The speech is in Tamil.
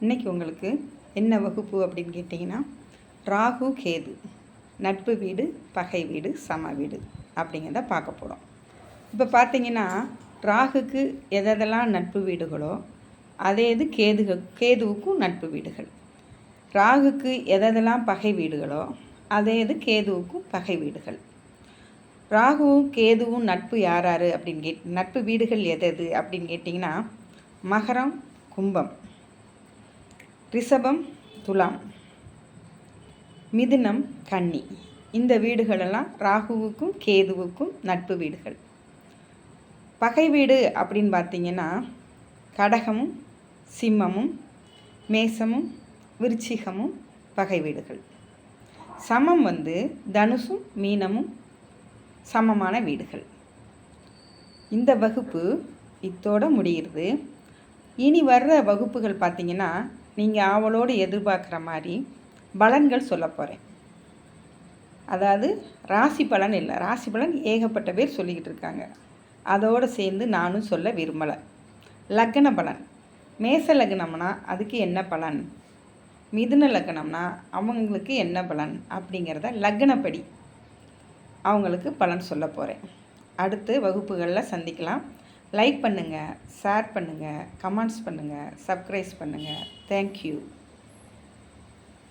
இன்றைக்கி உங்களுக்கு என்ன வகுப்பு அப்படின்னு கேட்டிங்கன்னா, ராகு கேது நட்பு வீடு, பகை வீடு, சம வீடு அப்படிங்கிறத பார்க்க போகிறோம். இப்போ பார்த்தீங்கன்னா, ராகுக்கு எதெல்லாம் நட்பு வீடுகளோ அதே இது கேதுவுக்கும் நட்பு வீடுகள். ராகுக்கு எதெல்லாம் பகை வீடுகளோ அதே இது கேதுவுக்கும் பகை வீடுகள். ராகுவும் கேதுவும் நட்பு யார் யார் அப்படின்னு நட்பு வீடுகள் எது அப்படின்னு கேட்டிங்கன்னா, மகரம் கும்பம், ரிஷபம் துலாம், மிதுனம் கன்னி. இந்த வீடுகளெல்லாம் ராகுவுக்கும் கேதுவுக்கும் நட்பு வீடுகள். பகை வீடு அப்படின்னு பார்த்திங்கன்னா, கடகமும் சிம்மமும் மேசமும் விருச்சிகமும் பகை வீடுகள். சமம் தனுசும் மீனமும் சமமான வீடுகள். இந்த வகுப்பு இத்தோட முடிகிறது. இனி வர்ற வகுப்புகள் பார்த்திங்கன்னா, நீங்கள் ஆவலோடு எதிர்பார்க்குற மாதிரி பலன்கள் சொல்ல போகிறேன். அதாவது ராசி பலன் இல்லை, ராசி பலன் ஏகப்பட்ட பேர் சொல்லிக்கிட்டு இருக்காங்க. அதோடு சேர்ந்து நானும் சொல்ல விரும்பலை. லக்ன பலன், மேச லக்னம்னா அதுக்கு என்ன பலன், மிதுன லக்னம்னா அவங்களுக்கு என்ன பலன் அப்படிங்கிறத லக்னப்படி அவங்களுக்கு பலன் சொல்ல போகிறேன். அடுத்து வகுப்புகளில் சந்திக்கலாம். லைக் பண்ணுங்கள், ஷேர் பண்ணுங்கள், கமெண்ட்ஸ் பண்ணுங்கள், சப்ஸ்கிரைப் பண்ணுங்கள். தேங்க்யூ.